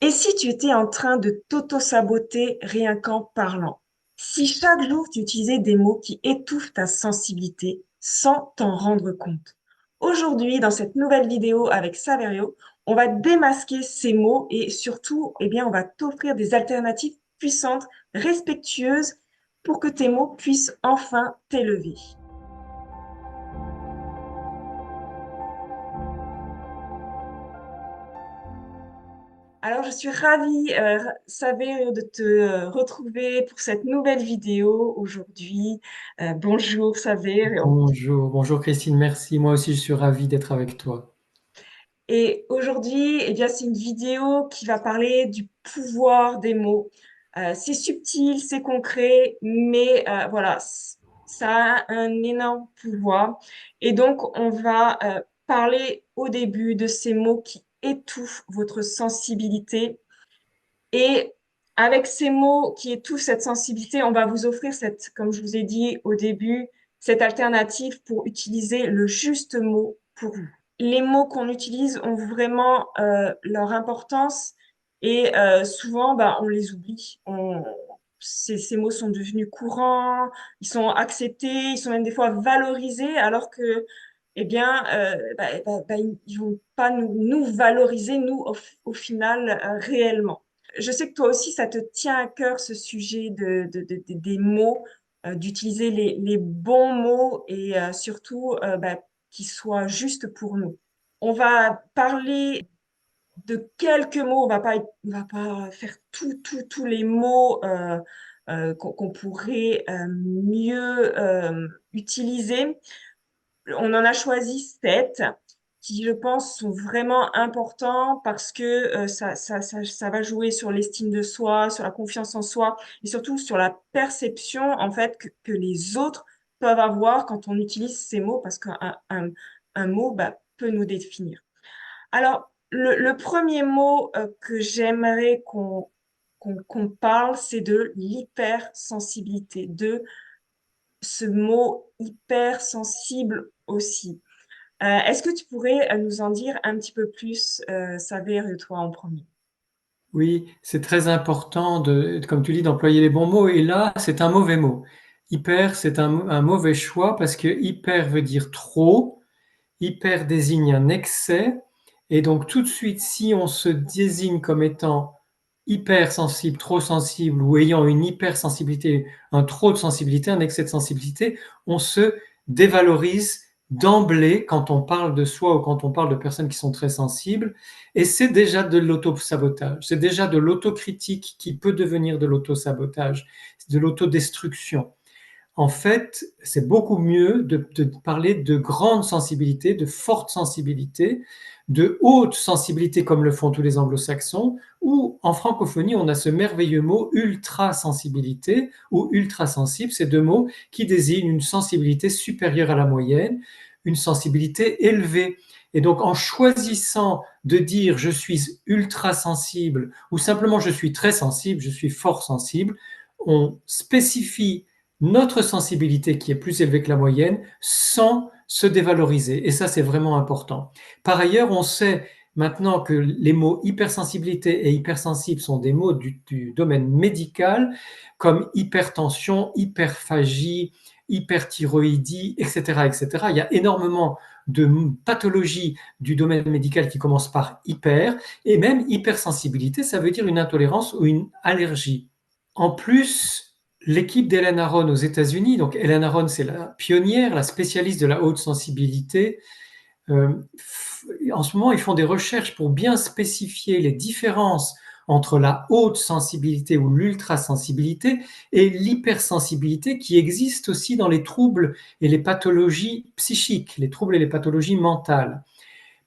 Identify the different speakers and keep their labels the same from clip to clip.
Speaker 1: Et si tu étais en train de t'auto-saboter rien qu'en parlant? Si chaque jour tu utilisais des mots qui étouffent ta sensibilité sans t'en rendre compte? Aujourd'hui, dans cette nouvelle vidéo avec Saverio, on va démasquer ces mots et surtout, eh bien, on va t'offrir des alternatives puissantes, respectueuses, pour que tes mots puissent enfin t'élever. Alors, je suis ravie, Savé, de te retrouver pour cette nouvelle vidéo aujourd'hui. Bonjour, Savé.
Speaker 2: Bonjour, bonjour Christine, merci. Moi aussi, je suis ravi d'être avec toi.
Speaker 1: Et aujourd'hui, eh bien, c'est une vidéo qui va parler du pouvoir des mots. C'est subtil, c'est concret, mais voilà, ça a un énorme pouvoir. Et donc, on va parler au début de ces mots qui étouffent votre sensibilité. Et avec ces mots qui étouffent cette sensibilité, on va vous offrir cette, comme je vous ai dit au début, cette alternative pour utiliser le juste mot pour vous. Les mots qu'on utilise ont vraiment leur importance et souvent, bah, on les oublie. Ces mots sont devenus courants, ils sont acceptés, ils sont même des fois valorisés, alors que, eh bien, ils vont pas nous valoriser, nous, au final, réellement. Je sais que toi aussi, ça te tient à cœur ce sujet des mots, d'utiliser les bons mots et surtout qu'ils soient justes pour nous. On va parler de quelques mots, on va pas faire tous les mots qu'on pourrait mieux utiliser. On en a choisi sept qui, je pense, sont vraiment importants parce que ça va jouer sur l'estime de soi, sur la confiance en soi et surtout sur la perception en fait que les autres peuvent avoir quand on utilise ces mots parce un mot peut nous définir. Alors, le premier mot que j'aimerais qu'on parle, c'est de l'hypersensibilité, de ce mot hypersensible aussi. Est-ce que tu pourrais nous en dire un petit peu plus, Saver, de toi en premier?
Speaker 2: Oui, c'est très important comme tu dis, d'employer les bons mots. Et là, c'est un mauvais mot. Hyper, c'est un mauvais choix parce que hyper veut dire trop. Hyper désigne un excès. Et donc, tout de suite, si on se désigne comme étant hypersensible, trop sensible ou ayant une hypersensibilité, un trop de sensibilité, un excès de sensibilité, on se dévalorise d'emblée quand on parle de soi ou quand on parle de personnes qui sont très sensibles. Et c'est déjà de l'auto-sabotage, c'est déjà de l'autocritique qui peut devenir de l'auto-sabotage, de l'autodestruction. En fait, c'est beaucoup mieux de parler de grande sensibilité, de forte sensibilité, de haute sensibilité comme le font tous les anglo-saxons, ou en francophonie, on a ce merveilleux mot ultra-sensibilité ou ultra-sensible, ces deux mots qui désignent une sensibilité supérieure à la moyenne, une sensibilité élevée. Et donc, en choisissant de dire je suis ultra sensible ou simplement je suis très sensible, je suis fort sensible, on spécifie notre sensibilité qui est plus élevée que la moyenne sans se dévaloriser. Et ça, c'est vraiment important. Par ailleurs, on sait maintenant que les mots hypersensibilité et hypersensible sont des mots du domaine médical, comme hypertension, hyperphagie, hyperthyroïdie, etc., etc. Il y a énormément de pathologies du domaine médical qui commencent par hyper, et même hypersensibilité, ça veut dire une intolérance ou une allergie. En plus, l'équipe d'Hélène Aron aux États-Unis, donc Hélène Aron, c'est la pionnière, la spécialiste de la haute sensibilité. Euh, En ce moment, ils font des recherches pour bien spécifier les différences entre la haute sensibilité ou l'ultrasensibilité et l'hypersensibilité qui existe aussi dans les troubles et les pathologies psychiques, les troubles et les pathologies mentales.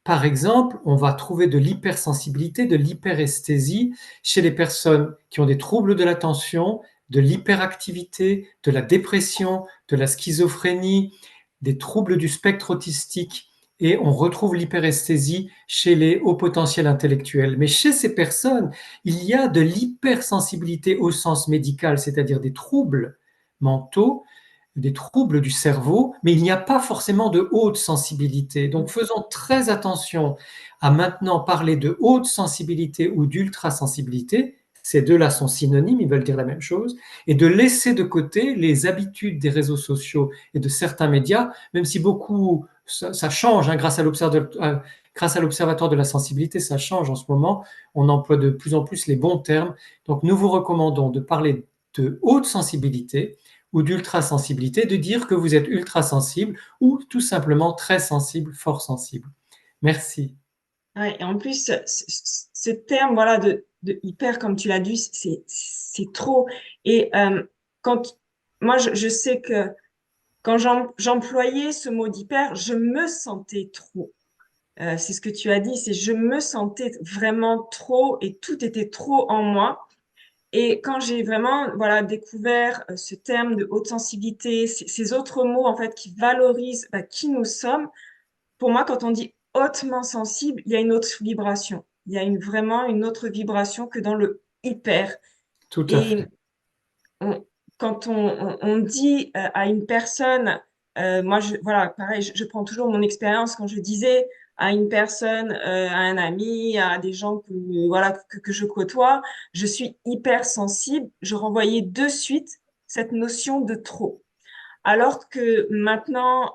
Speaker 2: Par exemple, on va trouver de l'hypersensibilité, de l'hyperesthésie chez les personnes qui ont des troubles de l'attention, de l'hyperactivité, de la dépression, de la schizophrénie, des troubles du spectre autistique. Et on retrouve l'hyperesthésie chez les hauts potentiels intellectuels. Mais chez ces personnes, il y a de l'hypersensibilité au sens médical, c'est-à-dire des troubles mentaux, des troubles du cerveau, mais il n'y a pas forcément de haute sensibilité. Donc faisons très attention à maintenant parler de haute sensibilité ou d'ultra-sensibilité. Ces deux-là sont synonymes, ils veulent dire la même chose, et de laisser de côté les habitudes des réseaux sociaux et de certains médias, même si beaucoup, ça change, hein, grâce à l'Observatoire de la sensibilité, ça change en ce moment, on emploie de plus en plus les bons termes. Donc nous vous recommandons de parler de haute sensibilité ou d'ultra-sensibilité, de dire que vous êtes ultra-sensible ou tout simplement très sensible, fort sensible. Merci.
Speaker 1: Ouais, et en plus, ce terme, voilà, de hyper, comme tu l'as dit, c'est trop. Et quand moi, je sais que quand j'employais ce mot d'hyper, je me sentais trop. C'est ce que tu as dit, c'est je me sentais vraiment trop et tout était trop en moi. Et quand j'ai vraiment, voilà, découvert ce terme de haute sensibilité, ces autres mots en fait qui valorisent qui nous sommes, pour moi, quand on dit hautement sensible, il y a une autre vibration. Il y a vraiment une autre vibration que dans le hyper.
Speaker 2: Tout à
Speaker 1: Et
Speaker 2: fait.
Speaker 1: on- quand on dit à une personne, moi, voilà, pareil, je prends toujours mon expérience quand je disais à une personne, à un ami, à des gens voilà, que je côtoie, je suis hyper sensible, je renvoyais de suite cette notion de trop. Alors que maintenant,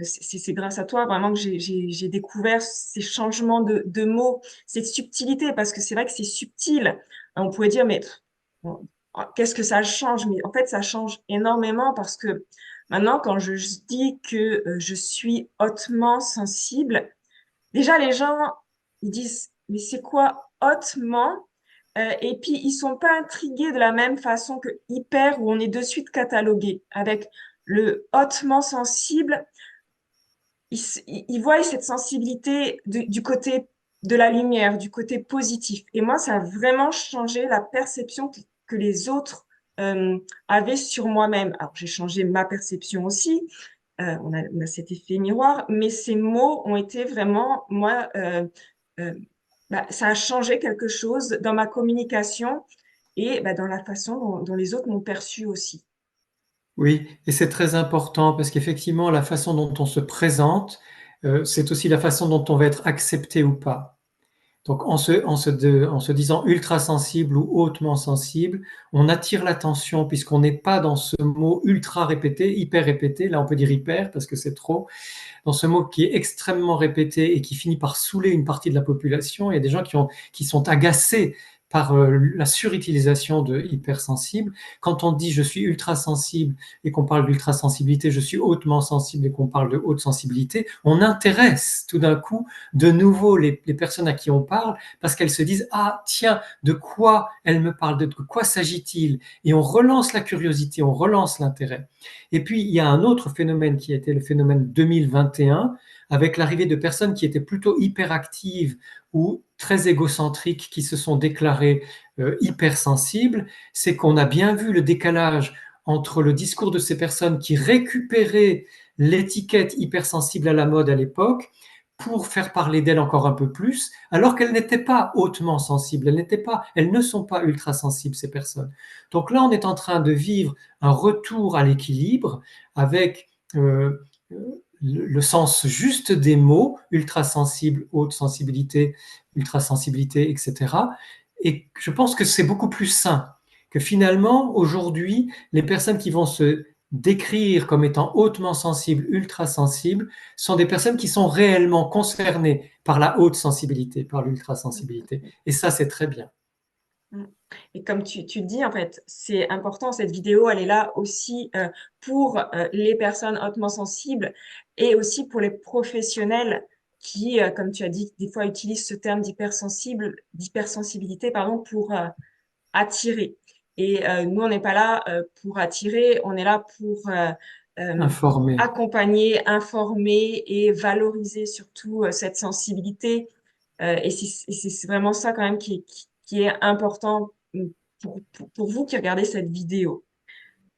Speaker 1: c'est grâce à toi vraiment que j'ai découvert ces changements de mots, cette subtilité, parce que c'est vrai que c'est subtil. On pourrait dire, mais bon, qu'est-ce que ça change? Mais en fait, ça change énormément parce que maintenant, quand je dis que je suis hautement sensible, déjà les gens, ils disent, mais c'est quoi hautement? Et puis, ils sont pas intrigués de la même façon que hyper, où on est de suite catalogué. Avec le hautement sensible, ils voient cette sensibilité du côté de la lumière, du côté positif. Et moi, ça a vraiment changé la perception que les autres avaient sur moi-même. Alors, j'ai changé ma perception aussi. On a cet effet miroir, mais ces mots ont été vraiment, moi, euh, ça a changé quelque chose dans ma communication et dans la façon dont les autres m'ont perçu aussi.
Speaker 2: Oui, et c'est très important parce qu'effectivement, la façon dont on se présente, c'est aussi la façon dont on va être accepté ou pas. Donc, en se disant ultra sensible ou hautement sensible, on attire l'attention puisqu'on n'est pas dans ce mot ultra répété, hyper répété. Là, on peut dire hyper parce que c'est trop. Dans ce mot qui est extrêmement répété et qui finit par saouler une partie de la population. Il y a des gens qui sont agacés par la surutilisation de hypersensible. Quand on dit je suis ultra sensible et qu'on parle d'ultra sensibilité, je suis hautement sensible et qu'on parle de haute sensibilité, on intéresse tout d'un coup de nouveau les personnes à qui on parle parce qu'elles se disent ah tiens, de quoi elle me parle, de quoi s'agit-il? Et on relance la curiosité, on relance l'intérêt. Et puis il y a un autre phénomène qui a été le phénomène 2021 avec l'arrivée de personnes qui étaient plutôt hyperactives ou très égocentriques qui se sont déclarées hypersensibles, c'est qu'on a bien vu le décalage entre le discours de ces personnes qui récupéraient l'étiquette hypersensible à la mode à l'époque pour faire parler d'elles encore un peu plus, alors qu'elles n'étaient pas hautement sensibles, elles ne sont pas ultra sensibles ces personnes. Donc là, on est en train de vivre un retour à l'équilibre avec le sens juste des mots, ultra sensible, haute sensibilité, ultra sensibilité, etc. Et je pense que c'est beaucoup plus sain, que finalement, aujourd'hui, les personnes qui vont se décrire comme étant hautement sensibles, ultra sensibles, sont des personnes qui sont réellement concernées par la haute sensibilité, par l'ultra sensibilité. Et ça, c'est très bien.
Speaker 1: Mm. Et comme tu dis, en fait, c'est important, cette vidéo, elle est là aussi pour les personnes hautement sensibles et aussi pour les professionnels qui, comme tu as dit, des fois utilisent ce terme d'hypersensibilité, pardon, pour attirer. Et nous, on n'est pas là pour attirer, on est là pour euh,
Speaker 2: Informé.
Speaker 1: accompagner, informer et valoriser surtout cette sensibilité. Et c'est vraiment ça quand même qui est important pour vous qui regardez cette vidéo.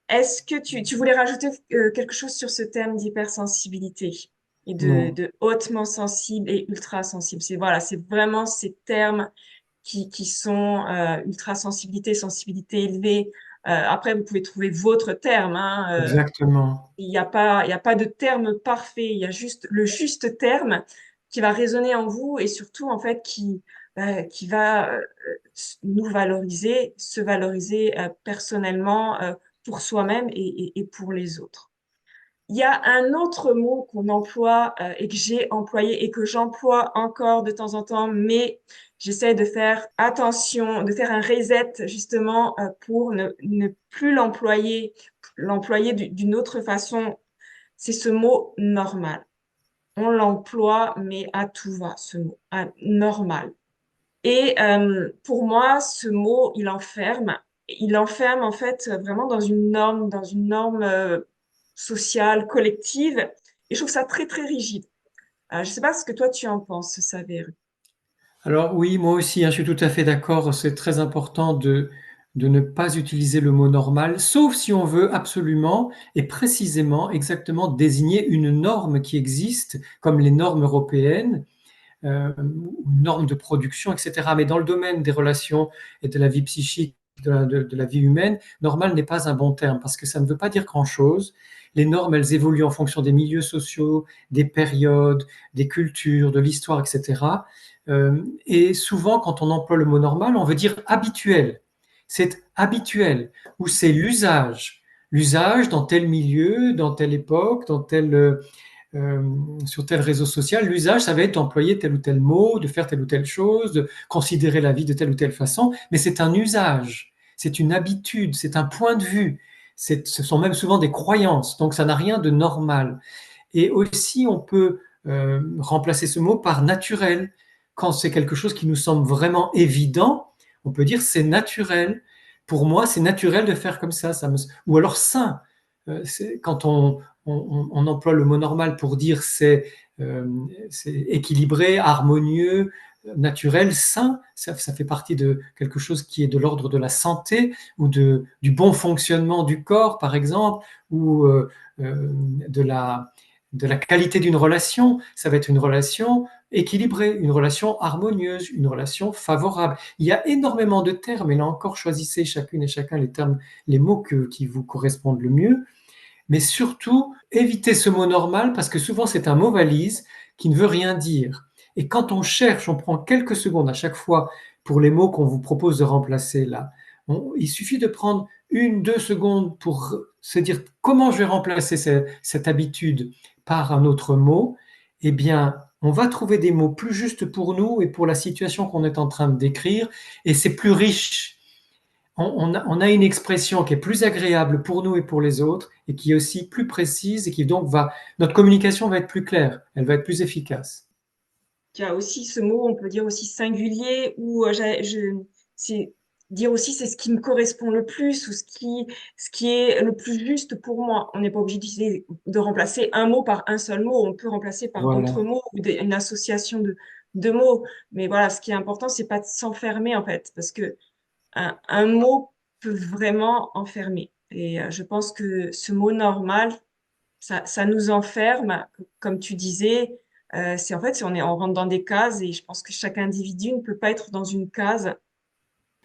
Speaker 1: Est-ce que tu voulais rajouter quelque chose sur ce thème d'hypersensibilité et
Speaker 2: Non.
Speaker 1: de hautement sensible et ultra sensible? Voilà, c'est vraiment ces termes qui sont ultra sensibilité, sensibilité élevée. Après, vous pouvez trouver votre terme, hein,
Speaker 2: Exactement.
Speaker 1: il y a pas de terme parfait, il y a juste le juste terme qui va résonner en vous et surtout, en fait, qui va nous valoriser, se valoriser personnellement pour soi-même et pour les autres. Il y a un autre mot qu'on emploie et que j'ai employé et que j'emploie encore de temps en temps, mais j'essaie de faire attention, de faire un reset justement pour ne plus l'employer d'une autre façon. C'est ce mot normal. On l'emploie, mais à tout va, ce mot, normal. Et pour moi, ce mot, il enferme en fait vraiment dans une norme sociale, collective. Et je trouve ça très, très rigide. Je ne sais pas ce que toi tu en penses, Saver.
Speaker 2: Alors oui, moi aussi, hein, je suis tout à fait d'accord. C'est très important de ne pas utiliser le mot normal, sauf si on veut absolument et précisément, exactement désigner une norme qui existe, comme les normes européennes, ou une norme de production, etc. Mais dans le domaine des relations et de la vie psychique, de la vie humaine, normal n'est pas un bon terme parce que ça ne veut pas dire grand-chose. Les normes, elles évoluent en fonction des milieux sociaux, des périodes, des cultures, de l'histoire, etc. Et souvent, quand on emploie le mot normal, on veut dire habituel. C'est habituel, ou c'est l'usage. L'usage dans tel milieu, dans telle époque, euh, sur tel réseau social, l'usage, ça va être d'employer tel ou tel mot, de faire telle ou telle chose, de considérer la vie de telle ou telle façon, mais c'est un usage, c'est une habitude, c'est un point de vue, ce sont même souvent des croyances, donc ça n'a rien de normal. Et aussi, on peut remplacer ce mot par naturel. Quand c'est quelque chose qui nous semble vraiment évident, on peut dire c'est naturel. Pour moi, c'est naturel de faire comme ça. Ou alors sain. Quand on emploie le mot normal pour dire c'est équilibré, harmonieux, naturel, sain, ça fait partie de quelque chose qui est de l'ordre de la santé ou du bon fonctionnement du corps, par exemple, ou de la qualité d'une relation. Ça va être une relation équilibrée, une relation harmonieuse, une relation favorable. Il y a énormément de termes, et là encore, choisissez chacune et chacun les termes, les mots qui vous correspondent le mieux. Mais surtout, évitez ce mot normal parce que souvent c'est un mot valise qui ne veut rien dire. Et quand on cherche, on prend quelques secondes à chaque fois pour les mots qu'on vous propose de remplacer là. Il suffit de prendre 1, 2 secondes pour se dire comment je vais remplacer cette habitude par un autre mot. Eh bien, on va trouver des mots plus justes pour nous et pour la situation qu'on est en train de décrire, et c'est plus riche. On a une expression qui est plus agréable pour nous et pour les autres, et qui est aussi plus précise, et qui donc notre communication va être plus claire, elle va être plus efficace.
Speaker 1: Il y a aussi ce mot, on peut dire aussi singulier, ou c'est dire aussi c'est ce qui me correspond le plus ou ce qui est le plus juste pour moi. On n'est pas obligé de remplacer un mot par un seul mot, on peut remplacer par d'autres
Speaker 2: Voilà.
Speaker 1: mots ou une association de mots. Mais voilà, ce qui est important, c'est pas de s'enfermer en fait, parce que un mot peut vraiment enfermer. Et je pense que ce mot normal, ça nous enferme, comme tu disais. C'est en fait, si on rentre dans des cases et je pense que chaque individu ne peut pas être dans une case.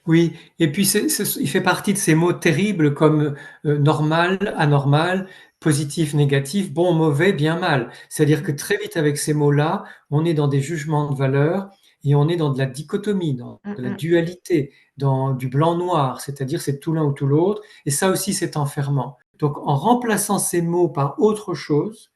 Speaker 2: Oui, et puis il fait partie de ces mots terribles comme normal, anormal, positif, négatif, bon, mauvais, bien, mal. C'est-à-dire que très vite avec ces mots-là, on est dans des jugements de valeur et on est dans de la dichotomie, dans
Speaker 1: Mm,
Speaker 2: de la
Speaker 1: mm.
Speaker 2: dualité, dans du blanc-noir, c'est-à-dire c'est tout l'un ou tout l'autre, et ça aussi c'est enfermant. Donc en remplaçant ces mots par autre chose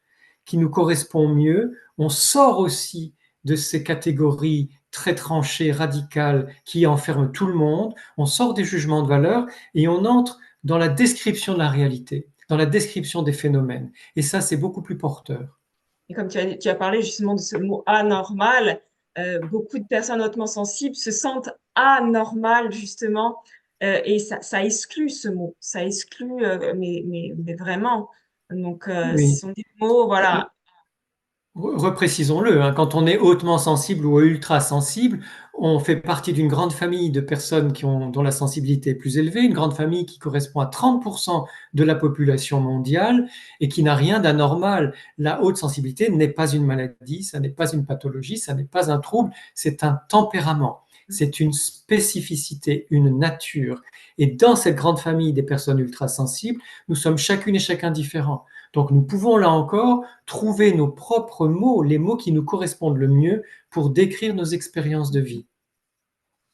Speaker 2: qui nous correspond mieux, on sort aussi de ces catégories très tranchées, radicales, qui enferment tout le monde, on sort des jugements de valeur et on entre dans la description de la réalité, dans la description des phénomènes. Et ça, c'est beaucoup plus porteur.
Speaker 1: Et comme tu as parlé justement de ce mot anormal, beaucoup de personnes hautement sensibles se sentent anormales justement, et ça exclut ce mot, ça exclut, mais vraiment. Donc, ce
Speaker 2: Oui.
Speaker 1: sont des mots, voilà.
Speaker 2: Reprécisons-le, hein, quand on est hautement sensible ou ultra sensible, on fait partie d'une grande famille de personnes dont la sensibilité est plus élevée, une grande famille qui correspond à 30% de la population mondiale et qui n'a rien d'anormal. La haute sensibilité n'est pas une maladie, ça n'est pas une pathologie, ça n'est pas un trouble, c'est un tempérament. c'est une spécificité, une nature. Et dans cette grande famille des personnes ultrasensibles, nous sommes chacune et chacun différents. Donc nous pouvons là encore trouver nos propres mots, les mots qui nous correspondent le mieux pour décrire nos expériences de vie.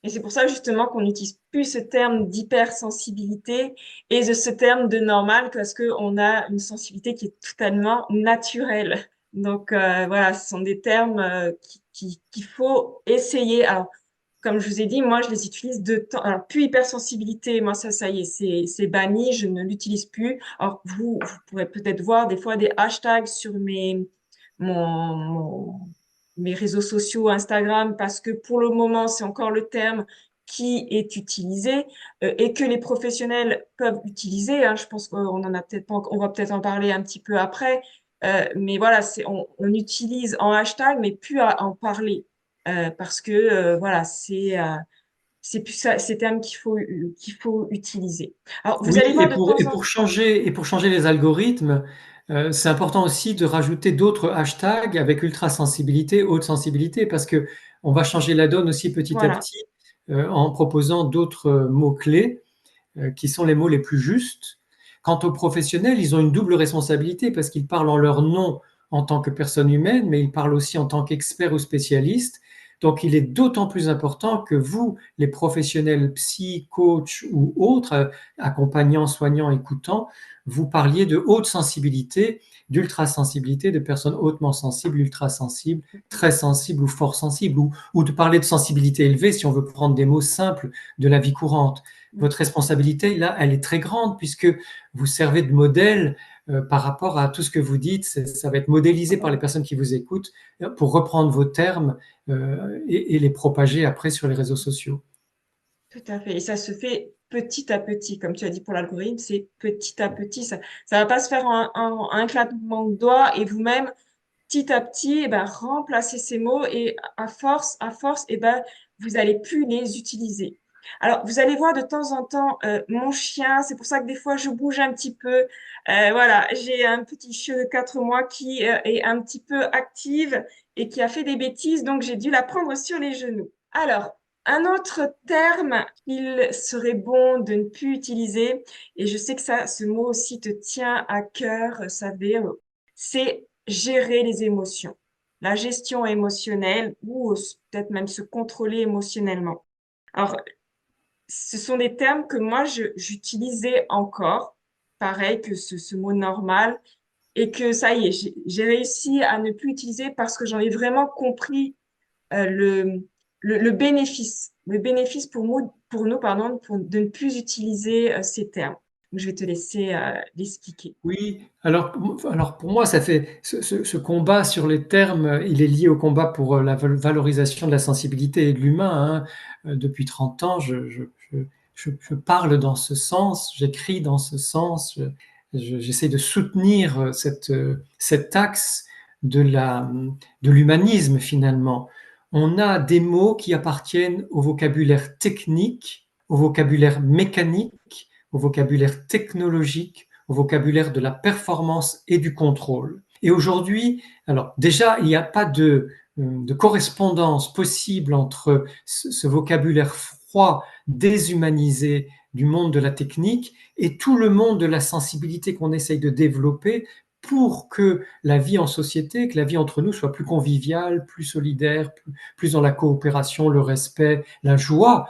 Speaker 1: Et c'est pour ça justement qu'on n'utilise plus ce terme d'hypersensibilité et de ce terme de normal parce qu'on a une sensibilité qui est totalement naturelle. Donc voilà, ce sont des termes qu'il faut essayer. Alors, comme je vous ai dit, moi, je les utilise de temps. Alors, plus hypersensibilité, moi, ça y est, c'est banni, je ne l'utilise plus. Alors, vous pourrez peut-être voir des fois des hashtags sur mon, mon- mes réseaux sociaux, Instagram, parce que pour le moment, c'est encore le terme qui est utilisé et que les professionnels peuvent utiliser. Hein. Je pense qu'on en a peut-être pas, on va peut-être en parler un petit peu après. Mais voilà, on utilise en hashtag, mais plus à en parler parce que voilà, c'est plus ça, ces termes qu'il faut utiliser. Alors, vous
Speaker 2: Oui,
Speaker 1: allez voir de temps en temps.
Speaker 2: et pour changer les algorithmes, c'est important aussi de rajouter d'autres hashtags avec ultrasensibilité, haute sensibilité, parce que on va changer la donne aussi petit à
Speaker 1: Voilà.
Speaker 2: petit en proposant d'autres mots-clés qui sont les mots les plus justes. Quant aux professionnels, ils ont une double responsabilité parce qu'ils parlent en leur nom en tant que personne humaine, mais ils parlent aussi en tant qu'experts ou spécialistes. Donc, il est d'autant plus important que vous, les professionnels psy, coach ou autres, accompagnants, soignants, écoutants, vous parliez de haute sensibilité, d'ultrasensibilité, de personnes hautement sensibles, ultrasensibles, très sensibles ou fort sensibles, ou de parler de sensibilité élevée si on veut prendre des mots simples de la vie courante. Votre responsabilité, là, elle est très grande puisque vous servez de modèle par rapport à tout ce que vous dites. Ça va être modélisé par les personnes qui vous écoutent pour reprendre vos termes et les propager après sur les réseaux sociaux.
Speaker 1: Tout à fait. Et ça se fait petit à petit. Comme tu as dit pour l'algorithme, c'est petit à petit. Ça va pas se faire en un claquement de doigts et vous-même, petit à petit, eh ben, remplacer ces mots et à force, eh ben, vous allez plus les utiliser. Alors, vous allez voir de temps en temps mon chien, c'est pour ça que des fois je bouge un petit peu. Voilà, j'ai un petit chiot de 4 mois qui est un petit peu active et qui a fait des bêtises, donc j'ai dû la prendre sur les genoux. Alors, un autre terme qu'il serait bon de ne plus utiliser, et je sais que ça, ce mot aussi te tient à cœur, savez, c'est gérer les émotions, la gestion émotionnelle ou peut-être même se contrôler émotionnellement. Alors, ce sont des termes que moi, j'utilisais encore, pareil que ce mot normal, et que ça y est, j'ai réussi à ne plus utiliser parce que j'en ai vraiment compris le bénéfice pour nous, pardon, de ne plus utiliser ces termes. Donc, je vais te laisser l'expliquer.
Speaker 2: Oui, alors pour moi, ça fait ce combat sur les termes, il est lié au combat pour la valorisation de la sensibilité et de l'humain. Hein. Depuis 30 ans, je parle dans ce sens, j'écris dans ce sens, j'essaie de soutenir cet axe de l'humanisme finalement. On a des mots qui appartiennent au vocabulaire technique, au vocabulaire mécanique, au vocabulaire technologique, au vocabulaire de la performance et du contrôle. Et aujourd'hui, alors déjà, il n'y a pas de correspondance possible entre ce vocabulaire froid, déshumanisé du monde de la technique et tout le monde de la sensibilité qu'on essaye de développer pour que la vie en société, que la vie entre nous soit plus conviviale, plus solidaire, plus dans la coopération, le respect, la joie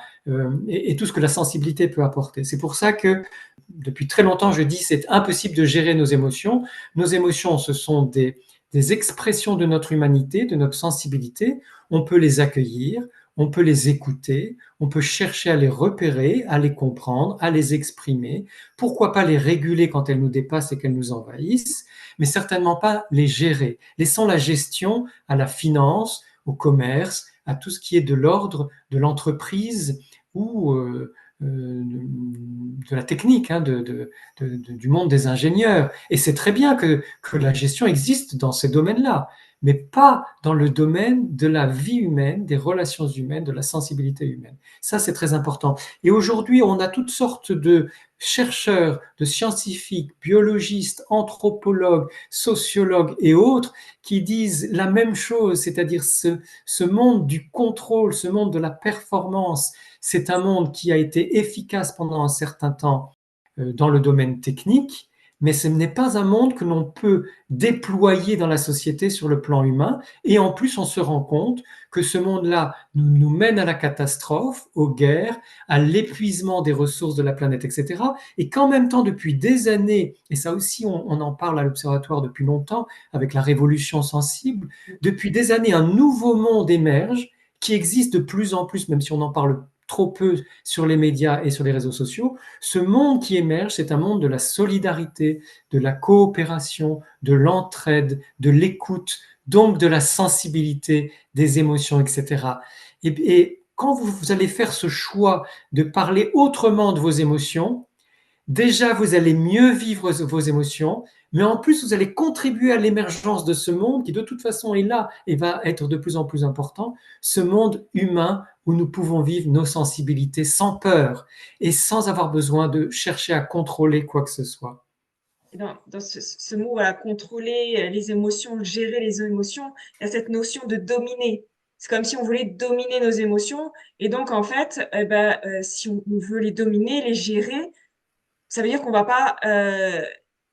Speaker 2: et tout ce que la sensibilité peut apporter. C'est pour ça que depuis très longtemps, je dis c'est impossible de gérer nos émotions. Nos émotions, ce sont des expressions de notre humanité, de notre sensibilité. On peut les accueillir, on peut les écouter, on peut chercher à les repérer, à les comprendre, à les exprimer. Pourquoi pas les réguler quand elles nous dépassent et qu'elles nous envahissent, mais certainement pas les gérer. Laissons la gestion à la finance, au commerce, à tout ce qui est de l'ordre de l'entreprise ou de la technique, hein, du monde des ingénieurs. Et c'est très bien que la gestion existe dans ces domaines-là, mais pas dans le domaine de la vie humaine, des relations humaines, de la sensibilité humaine. Ça, c'est très important. Et aujourd'hui, on a toutes sortes de chercheurs, de scientifiques, biologistes, anthropologues, sociologues et autres qui disent la même chose, c'est-à-dire ce monde du contrôle, ce monde de la performance, c'est un monde qui a été efficace pendant un certain temps dans le domaine technique, mais ce n'est pas un monde que l'on peut déployer dans la société sur le plan humain. Et en plus, on se rend compte que ce monde-là nous mène à la catastrophe, aux guerres, à l'épuisement des ressources de la planète, etc. Et qu'en même temps, depuis des années, et ça aussi on en parle à l'Observatoire depuis longtemps, avec la révolution sensible, depuis des années, un nouveau monde émerge qui existe de plus en plus, même si on en parle trop peu sur les médias et sur les réseaux sociaux. Ce monde qui émerge, c'est un monde de la solidarité, de la coopération, de l'entraide, de l'écoute, donc de la sensibilité, des émotions, etc. Et quand vous allez faire ce choix de parler autrement de vos émotions, déjà vous allez mieux vivre vos émotions, mais en plus vous allez contribuer à l'émergence de ce monde qui de toute façon est là et va être de plus en plus important, ce monde humain où nous pouvons vivre nos sensibilités sans peur et sans avoir besoin de chercher à contrôler quoi que ce soit.
Speaker 1: Dans ce mot, voilà, contrôler les émotions, gérer les émotions, il y a cette notion de dominer. C'est comme si on voulait dominer nos émotions. Et donc, en fait, si on veut les dominer, les gérer, ça veut dire qu'on va pas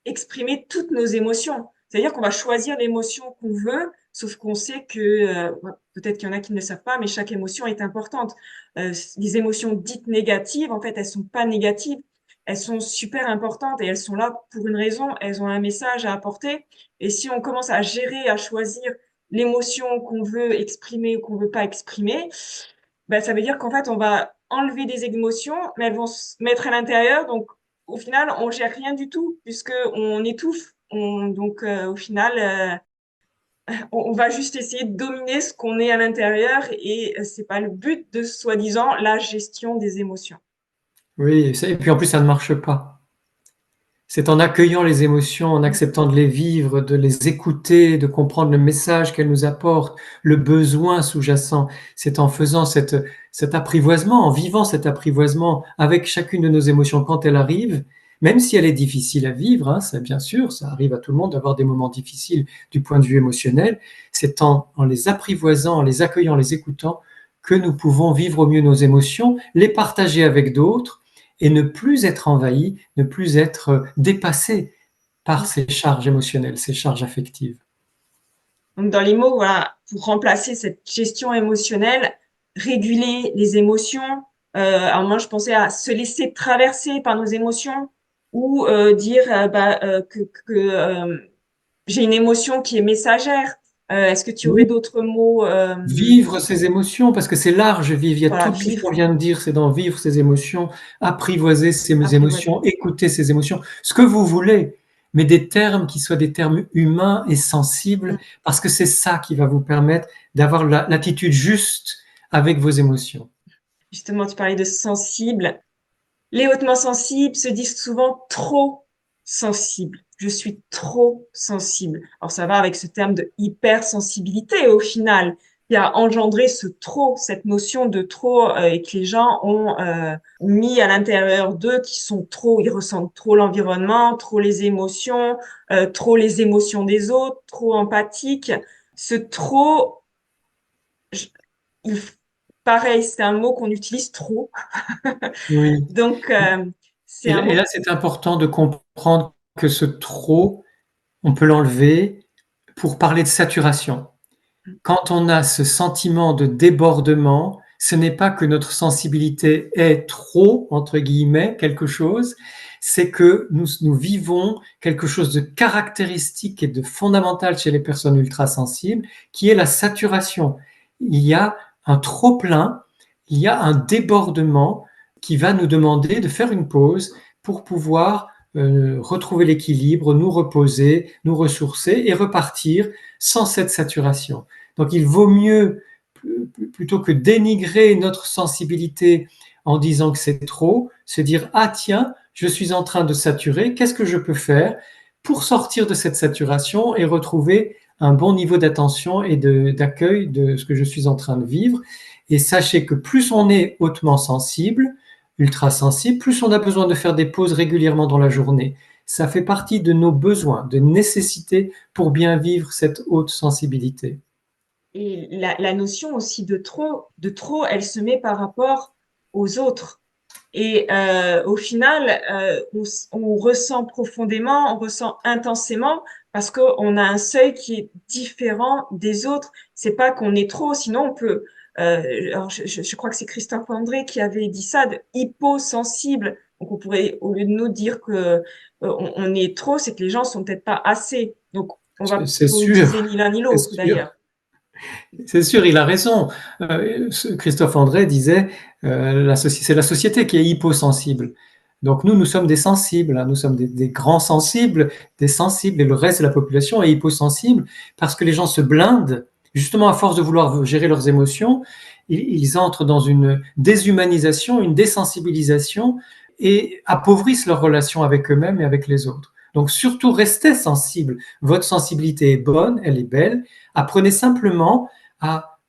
Speaker 1: exprimer toutes nos émotions. C'est-à-dire qu'on va choisir l'émotion qu'on veut, sauf qu'on sait que, peut-être qu'il y en a qui ne le savent pas, mais chaque émotion est importante. Les émotions dites négatives, en fait, elles sont pas négatives. Elles sont super importantes et elles sont là pour une raison. Elles ont un message à apporter. Et si on commence à gérer, à choisir l'émotion qu'on veut exprimer ou qu'on veut pas exprimer, ben, ça veut dire qu'en fait, on va enlever des émotions, mais elles vont se mettre à l'intérieur. Donc, au final, on gère rien du tout puisque on étouffe. Au final, on va juste essayer de dominer ce qu'on est à l'intérieur et c'est pas le but de soi-disant la gestion des émotions.
Speaker 2: Oui, et puis en plus ça ne marche pas. C'est en accueillant les émotions, en acceptant de les vivre, de les écouter, de comprendre le message qu'elles nous apportent, le besoin sous-jacent. C'est en faisant cet apprivoisement, en vivant cet apprivoisement avec chacune de nos émotions quand elle arrive, même si elle est difficile à vivre, hein, ça, bien sûr, ça arrive à tout le monde d'avoir des moments difficiles du point de vue émotionnel. C'est en les apprivoisant, en les accueillant, en les écoutant, que nous pouvons vivre au mieux nos émotions, les partager avec d'autres et ne plus être envahi, ne plus être dépassé par ces charges émotionnelles, ces charges affectives.
Speaker 1: Donc, dans les mots, voilà, pour remplacer cette gestion émotionnelle, réguler les émotions. Alors moi, je pensais à se laisser traverser par nos émotions ou dire que j'ai une émotion qui est messagère. Est-ce que tu aurais
Speaker 2: Oui.
Speaker 1: d'autres mots
Speaker 2: Vivre ses émotions, parce que c'est large, vivre. Il y a
Speaker 1: Voilà,
Speaker 2: tout ce qu'on
Speaker 1: vivre,
Speaker 2: vient de dire, c'est d'en vivre ses émotions, apprivoiser ses
Speaker 1: apprivoiser.
Speaker 2: émotions, écouter ses émotions, ce que vous voulez, mais des termes qui soient des termes humains et sensibles, parce que c'est ça qui va vous permettre d'avoir l'attitude juste avec vos émotions.
Speaker 1: Justement, tu parlais de sensible. Les hautement sensibles se disent souvent trop sensibles. Je suis trop sensible. Alors ça va avec ce terme de hypersensibilité au final, qui a engendré ce trop, cette notion de trop et que les gens ont mis à l'intérieur d'eux, qui sont trop, ils ressentent trop l'environnement, trop les émotions des autres, trop empathiques. Ce trop, je- il, pareil, c'est un mot qu'on utilise trop.
Speaker 2: Oui.
Speaker 1: Donc, c'est un
Speaker 2: Et
Speaker 1: mot.
Speaker 2: là, c'est important de comprendre que ce trop, on peut l'enlever pour parler de saturation. Quand on a ce sentiment de débordement, ce n'est pas que notre sensibilité est trop, entre guillemets, quelque chose, c'est que nous vivons quelque chose de caractéristique et de fondamental chez les personnes ultra sensibles, qui est la saturation. Il y a un trop plein, il y a un débordement qui va nous demander de faire une pause pour pouvoir retrouver l'équilibre, nous reposer, nous ressourcer et repartir sans cette saturation. Donc il vaut mieux, plutôt que dénigrer notre sensibilité en disant que c'est trop, se dire, ah tiens, je suis en train de saturer, qu'est-ce que je peux faire pour sortir de cette saturation et retrouver un bon niveau d'attention et d'accueil de ce que je suis en train de vivre. Et sachez que plus on est hautement sensible, ultra sensible, plus on a besoin de faire des pauses régulièrement dans la journée. Ça fait partie de nos besoins, de nécessités pour bien vivre cette haute sensibilité.
Speaker 1: Et la notion aussi de trop, elle se met par rapport aux autres. Et au final, on ressent profondément, on ressent intensément parce qu'on a un seuil qui est différent des autres. C'est pas qu'on est trop, sinon on peut. Alors je crois que c'est Christophe André qui avait dit ça, de hyposensible. Donc on pourrait, au lieu de nous dire que on est trop, c'est que les gens sont peut-être pas assez. Donc on va
Speaker 2: C'est
Speaker 1: pour
Speaker 2: sûr,
Speaker 1: utiliser ni l'un ni
Speaker 2: c'est
Speaker 1: l'autre
Speaker 2: sûr.
Speaker 1: d'ailleurs.
Speaker 2: C'est sûr, il a raison. Christophe André disait, c'est la société qui est hyposensible. Donc nous sommes des sensibles, hein, nous sommes des grands sensibles, des sensibles, et le reste de la population est hyposensible parce que les gens se blindent, justement à force de vouloir gérer leurs émotions, ils entrent dans une déshumanisation, une désensibilisation et appauvrissent leurs relations avec eux-mêmes et avec les autres. Donc surtout, restez sensibles. Votre sensibilité est bonne, elle est belle. Apprenez simplement à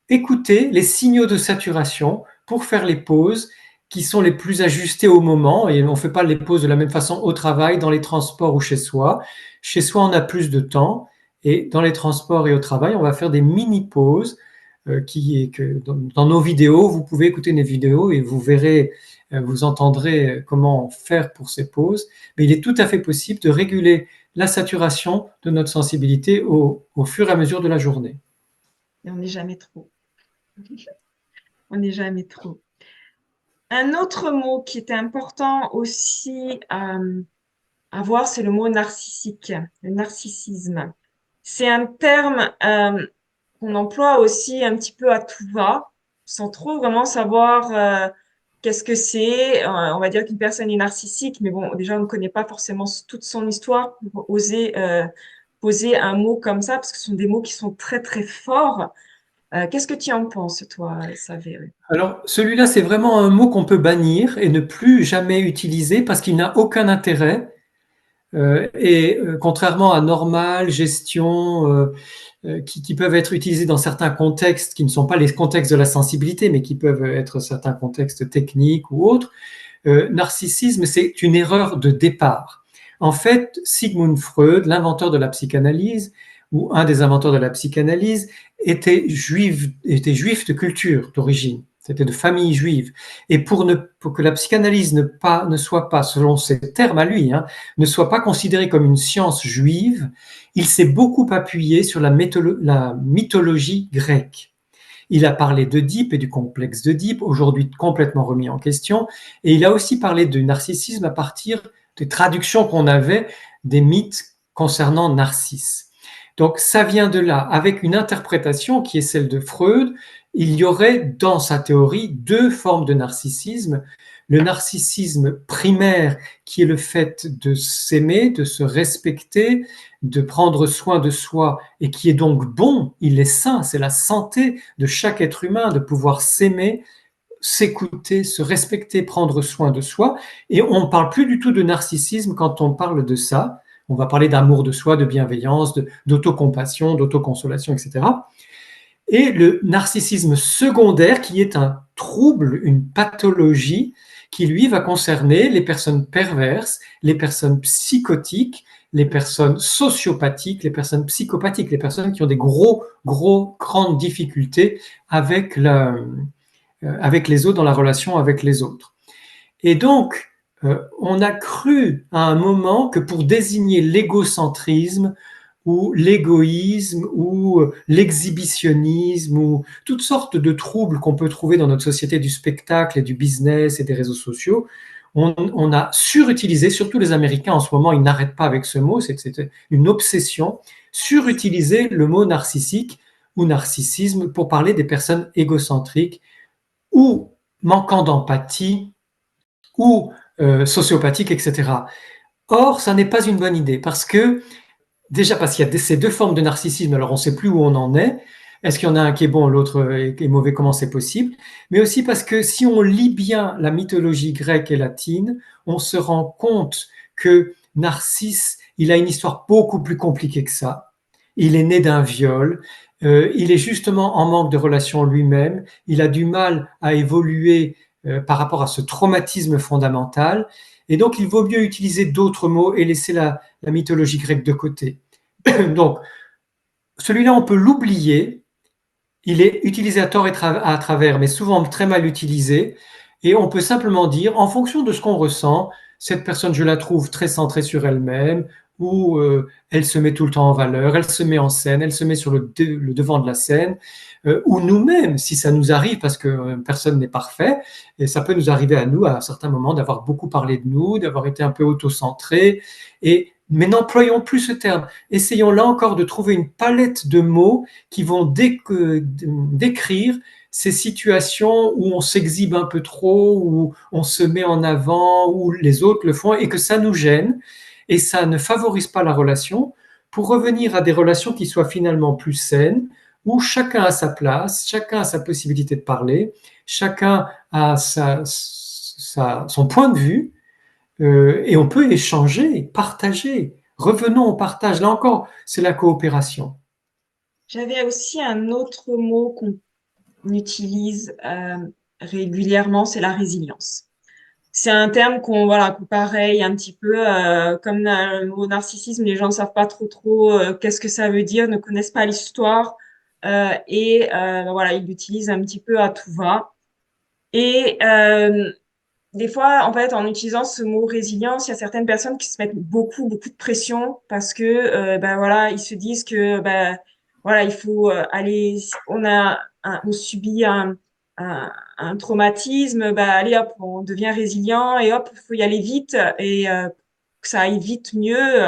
Speaker 2: écouter les signaux de saturation pour faire les pauses qui sont les plus ajustées au moment. Et on ne fait pas les pauses de la même façon au travail, dans les transports ou chez soi. Chez soi, on a plus de temps. Et dans les transports et au travail, on va faire des mini-pauses dans nos vidéos. Vous pouvez écouter nos vidéos et vous verrez, vous entendrez comment faire pour ces pauses. Mais il est tout à fait possible de réguler la saturation de notre sensibilité au fur et à mesure de la journée.
Speaker 1: Et on n'est jamais trop. On n'est jamais trop. Un autre mot qui était important aussi à voir, c'est le mot narcissique, le narcissisme. C'est un terme qu'on emploie aussi un petit peu à tout va, sans trop vraiment savoir qu'est-ce que c'est. On va dire qu'une personne est narcissique, mais bon, déjà, on ne connaît pas forcément toute son histoire pour oser poser un mot comme ça, parce que ce sont des mots qui sont très, très forts. Qu'est-ce que tu en penses, toi, Xavier?
Speaker 2: Alors, celui-là, c'est vraiment un mot qu'on peut bannir et ne plus jamais utiliser parce qu'il n'a aucun intérêt. Contrairement à normal, gestion, qui peuvent être utilisés dans certains contextes qui ne sont pas les contextes de la sensibilité, mais qui peuvent être certains contextes techniques ou autres, narcissisme, c'est une erreur de départ. En fait, Sigmund Freud, l'inventeur de la psychanalyse, ou un des inventeurs de la psychanalyse, était juif de culture, d'origine. C'était de famille juive. Et pour que la psychanalyse ne soit pas, selon ses termes à lui, hein, ne soit pas considérée comme une science juive, il s'est beaucoup appuyé sur la mythologie grecque. Il a parlé d'Oedipe et du complexe d'Oedipe, aujourd'hui complètement remis en question, et il a aussi parlé du narcissisme à partir des traductions qu'on avait des mythes concernant Narcisse. Donc ça vient de là, avec une interprétation qui est celle de Freud. Il y aurait dans sa théorie deux formes de narcissisme. Le narcissisme primaire, qui est le fait de s'aimer, de se respecter, de prendre soin de soi, et qui est donc bon, il est sain, c'est la santé de chaque être humain de pouvoir s'aimer, s'écouter, se respecter, prendre soin de soi. Et on ne parle plus du tout de narcissisme quand on parle de ça. On va parler d'amour de soi, de bienveillance, d'autocompassion, d'autoconsolation, etc. Et le narcissisme secondaire, qui est un trouble, une pathologie, qui lui va concerner les personnes perverses, les personnes psychotiques, les personnes sociopathiques, les personnes psychopathiques, les personnes qui ont des grandes difficultés avec les autres, dans la relation avec les autres. Et donc, on a cru à un moment que pour désigner l'égocentrisme ou l'égoïsme ou l'exhibitionnisme ou toutes sortes de troubles qu'on peut trouver dans notre société du spectacle et du business et des réseaux sociaux, on a surutilisé, surtout les Américains en ce moment, ils n'arrêtent pas avec ce mot, c'est une obsession, surutiliser le mot narcissique ou narcissisme pour parler des personnes égocentriques ou manquant d'empathie ou sociopathiques, etc. Or, ça n'est pas une bonne idée parce que, déjà parce qu'il y a ces deux formes de narcissisme, alors on ne sait plus où on en est. Est-ce qu'il y en a un qui est bon, l'autre est mauvais, comment c'est possible? Mais aussi parce que si on lit bien la mythologie grecque et latine, on se rend compte que Narcisse, il a une histoire beaucoup plus compliquée que ça. Il est né d'un viol, il est justement en manque de relation lui-même, il a du mal à évoluer par rapport à ce traumatisme fondamental. Et donc, il vaut mieux utiliser d'autres mots et laisser la mythologie grecque de côté. Donc, celui-là, on peut l'oublier. Il est utilisé à tort et à travers, mais souvent très mal utilisé. Et on peut simplement dire, en fonction de ce qu'on ressent, cette personne, je la trouve très centrée sur elle-même, ou elle se met tout le temps en valeur, elle se met en scène, elle se met sur le devant de la scène, ou nous-mêmes, si ça nous arrive, parce que personne n'est parfait, et ça peut nous arriver à nous, à certains moments, d'avoir beaucoup parlé de nous, d'avoir été un peu auto-centré, mais n'employons plus ce terme. Essayons là encore de trouver une palette de mots qui vont décrire ces situations où on s'exhibe un peu trop, où on se met en avant, où les autres le font et que ça nous gêne et ça ne favorise pas la relation, pour revenir à des relations qui soient finalement plus saines, où chacun a sa place, chacun a sa possibilité de parler, chacun a son point de vue, et on peut échanger, partager. Revenons au partage. Là encore, c'est la coopération.
Speaker 1: J'avais aussi un autre mot qu'on utilise régulièrement, c'est la résilience. C'est un terme qu'on voilà, qu'on pareil un petit peu comme le mot narcissisme, les gens ne savent pas trop qu'est-ce que ça veut dire, ne connaissent pas l'histoire voilà, ils l'utilisent un petit peu à tout va. Et des fois, en fait, en utilisant ce mot résilience, il y a certaines personnes qui se mettent beaucoup de pression parce que, ben voilà, ils se disent que, ben voilà, il faut aller, on subit un traumatisme, ben allez hop, on devient résilient et hop, il faut y aller vite et que ça aille vite mieux.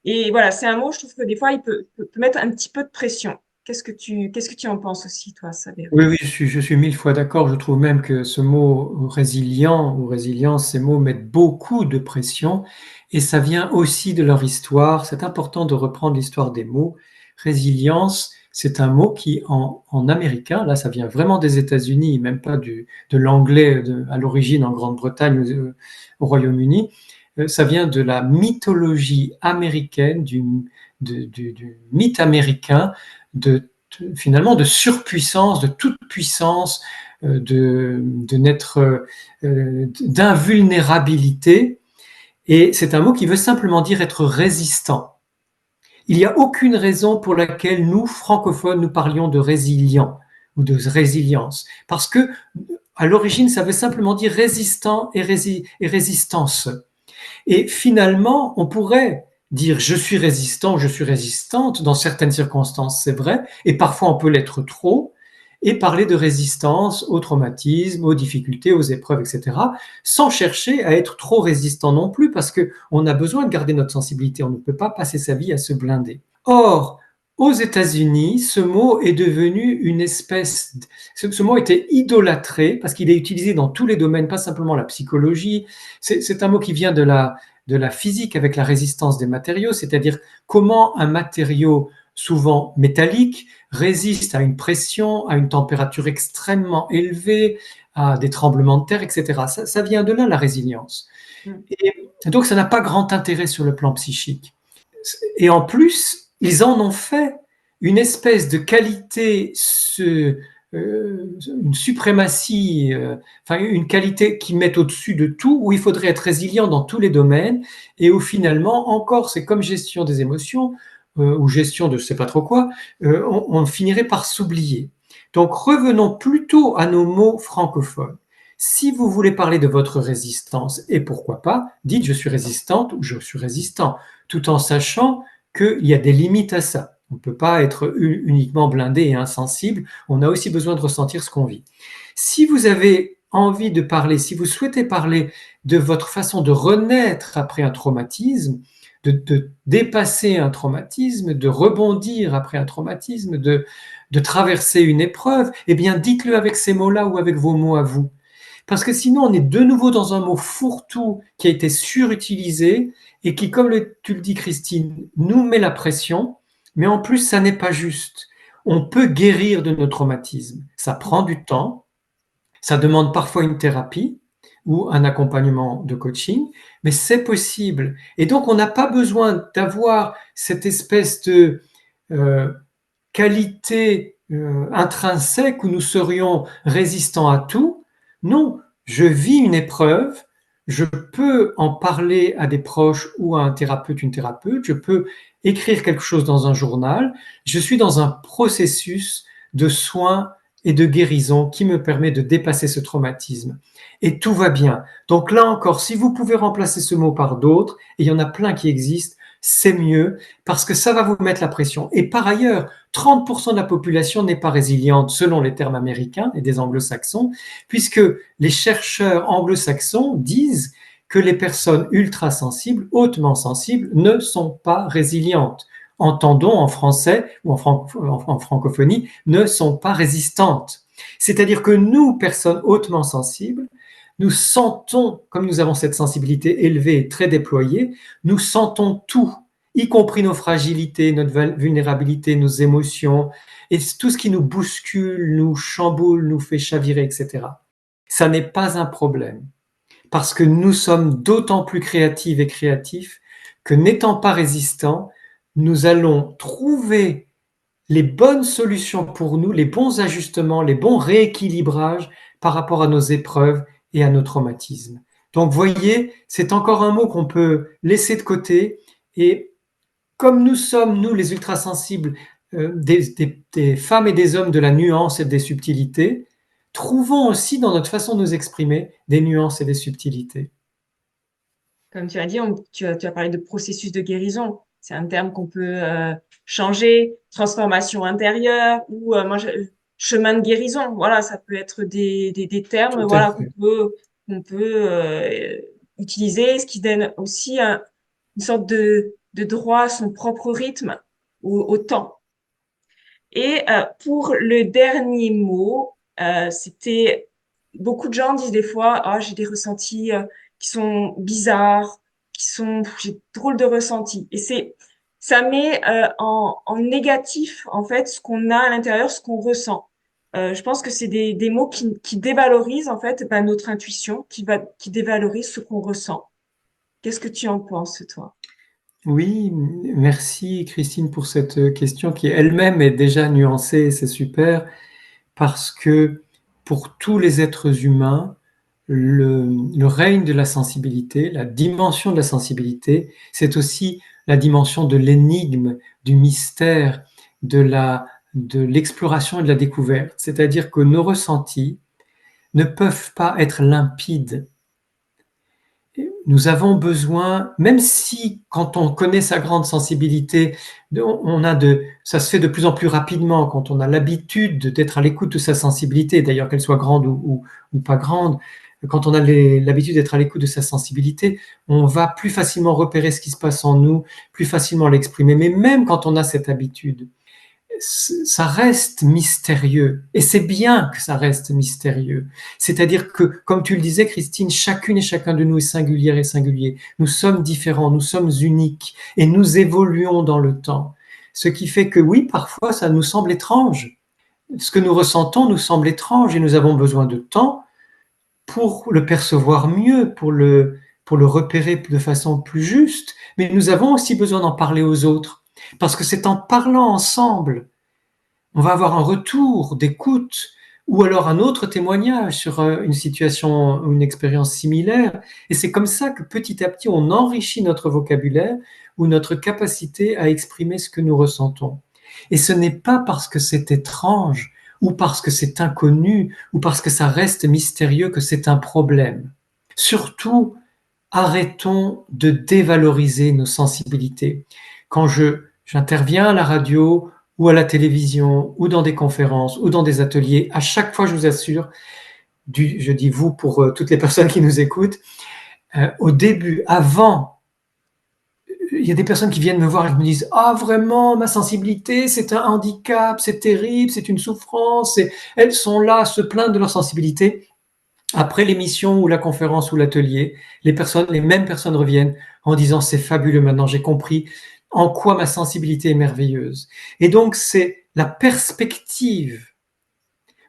Speaker 1: Et voilà, c'est un mot, je trouve que des fois, il peut mettre un petit peu de pression. Qu'est-ce que tu en penses aussi, toi, Sabir?
Speaker 2: Oui, oui, je suis mille fois d'accord. Je trouve même que ce mot résilient ou résilience, ces mots mettent beaucoup de pression et ça vient aussi de leur histoire. C'est important de reprendre l'histoire des mots. Résilience, c'est un mot qui, en américain, là, ça vient vraiment des États-Unis, même pas de l'anglais à l'origine en Grande-Bretagne, au Royaume-Uni. Ça vient de la mythologie américaine, du mythe américain finalement de surpuissance, de toute puissance, d'invulnérabilité. Et c'est un mot qui veut simplement dire être résistant. Il n'y a aucune raison pour laquelle nous, francophones, nous parlions de résilient ou de résilience. Parce que, à l'origine, ça veut simplement dire résistant et résistance. Et finalement, on pourrait dire je suis résistant, je suis résistante dans certaines circonstances, c'est vrai, et parfois on peut l'être trop, et parler de résistance au traumatisme, aux difficultés, aux épreuves, etc., sans chercher à être trop résistant non plus, parce qu'on a besoin de garder notre sensibilité, on ne peut pas passer sa vie à se blinder. Or, aux États-Unis, ce mot est devenu une espèce. Ce mot était idolâtré parce qu'il est utilisé dans tous les domaines, pas simplement la psychologie. C'est un mot qui vient de la physique avec la résistance des matériaux, c'est-à-dire comment un matériau souvent métallique résiste à une pression, à une température extrêmement élevée, à des tremblements de terre, etc. Ça vient de là, la résilience.
Speaker 1: Mm.
Speaker 2: Et donc, ça n'a pas grand intérêt sur le plan psychique. Et en plus, ils en ont fait une espèce de qualité, une suprématie, enfin une qualité qui met au-dessus de tout, où il faudrait être résilient dans tous les domaines, et où finalement, encore, c'est comme gestion des émotions, ou gestion de je ne sais pas trop quoi, on finirait par s'oublier. Donc revenons plutôt à nos mots francophones. Si vous voulez parler de votre résistance, et pourquoi pas, dites je suis résistante ou je suis résistant, tout en sachant qu'il y a des limites à ça. On ne peut pas être uniquement blindé et insensible, on a aussi besoin de ressentir ce qu'on vit. Si vous avez envie de parler, si vous souhaitez parler de votre façon de renaître après un traumatisme, de dépasser un traumatisme, de rebondir après un traumatisme, de traverser une épreuve, eh bien dites-le avec ces mots-là ou avec vos mots à vous. Parce que sinon, on est de nouveau dans un mot fourre-tout qui a été surutilisé et qui, comme tu le dis, Christine, nous met la pression, mais en plus, ça n'est pas juste. On peut guérir de nos traumatismes. Ça prend du temps, ça demande parfois une thérapie ou un accompagnement de coaching, mais c'est possible. Et donc, on n'a pas besoin d'avoir cette espèce de qualité intrinsèque où nous serions résistants à tout. Non, Je vis une épreuve, je peux en parler à des proches ou à un thérapeute, une thérapeute, je peux écrire quelque chose dans un journal, je suis dans un processus de soins et de guérison qui me permet de dépasser ce traumatisme. Et tout va bien. Donc là encore, si vous pouvez remplacer ce mot par d'autres, et il y en a plein qui existent, c'est mieux parce que ça va vous mettre la pression. Et par ailleurs, 30% de la population n'est pas résiliente selon les termes américains et des anglo-saxons, puisque les chercheurs anglo-saxons disent que les personnes ultra sensibles, hautement sensibles, ne sont pas résilientes. Entendons en français ou en francophonie, ne sont pas résistantes. C'est-à-dire que nous, personnes hautement sensibles, nous sentons, comme nous avons cette sensibilité élevée et très déployée, nous sentons tout, y compris nos fragilités, notre vulnérabilité, nos émotions, et tout ce qui nous bouscule, nous chamboule, nous fait chavirer, etc. Ça n'est pas un problème, parce que nous sommes d'autant plus créatives et créatifs que n'étant pas résistants, nous allons trouver les bonnes solutions pour nous, les bons ajustements, les bons rééquilibrages par rapport à nos épreuves et à nos traumatismes. Donc, voyez, c'est encore un mot qu'on peut laisser de côté. Et comme nous sommes, nous, les ultrasensibles, des femmes et des hommes de la nuance et des subtilités, trouvons aussi dans notre façon de nous exprimer des nuances et des subtilités.
Speaker 1: Comme tu as dit, tu as parlé de processus de guérison. C'est un terme qu'on peut changer, transformation intérieure ou chemin de guérison. Voilà, ça peut être des termes
Speaker 2: Tout à
Speaker 1: voilà,
Speaker 2: fait.
Speaker 1: qu'on peut utiliser, ce qui donne aussi une sorte de droit à son propre rythme au temps. Et pour le dernier mot, c'était beaucoup de gens disent des fois, ah, j'ai des ressentis qui sont bizarres, j'ai drôle de ressentis. Et ça met en négatif en fait ce qu'on a à l'intérieur, ce qu'on ressent. Je pense que c'est des mots qui dévalorisent en fait notre intuition, qui dévalorisent ce qu'on ressent. Qu'est-ce que tu en penses, toi?
Speaker 2: Oui, merci Christine pour cette question qui elle-même est déjà nuancée, c'est super, parce que pour tous les êtres humains, le règne de la sensibilité, la dimension de la sensibilité, c'est aussi la dimension de l'énigme, du mystère, de l'exploration et de la découverte. C'est-à-dire que nos ressentis ne peuvent pas être limpides. Nous avons besoin, même si quand on connaît sa grande sensibilité, ça se fait de plus en plus rapidement quand on a l'habitude d'être à l'écoute de sa sensibilité, d'ailleurs qu'elle soit grande ou pas grande, quand on a l'habitude d'être à l'écoute de sa sensibilité, on va plus facilement repérer ce qui se passe en nous, plus facilement l'exprimer. Mais même quand on a cette habitude, ça reste mystérieux. Et c'est bien que ça reste mystérieux. C'est-à-dire que, comme tu le disais, Christine, chacune et chacun de nous est singulière et singulier. Nous sommes différents, nous sommes uniques et nous évoluons dans le temps. Ce qui fait que oui, parfois, ça nous semble étrange. Ce que nous ressentons nous semble étrange et nous avons besoin de temps pour le percevoir mieux, pour le repérer de façon plus juste. Mais nous avons aussi besoin d'en parler aux autres. Parce que c'est en parlant ensemble on va avoir un retour d'écoute ou alors un autre témoignage sur une situation ou une expérience similaire. Et c'est comme ça que petit à petit, on enrichit notre vocabulaire ou notre capacité à exprimer ce que nous ressentons. Et ce n'est pas parce que c'est étrange ou parce que c'est inconnu ou parce que ça reste mystérieux que c'est un problème. Surtout, arrêtons de dévaloriser nos sensibilités. Quand j'interviens à la radio ou à la télévision ou dans des conférences ou dans des ateliers, à chaque fois, je vous assure, je dis vous pour toutes les personnes qui nous écoutent, au début, avant, il y a des personnes qui viennent me voir et qui me disent ah vraiment ma sensibilité c'est un handicap, c'est terrible, c'est une souffrance, et elles sont là à se plaindre de leur sensibilité. Après l'émission ou la conférence ou l'atelier, les mêmes personnes reviennent en disant c'est fabuleux maintenant, j'ai compris en quoi ma sensibilité est merveilleuse. Et donc c'est la perspective,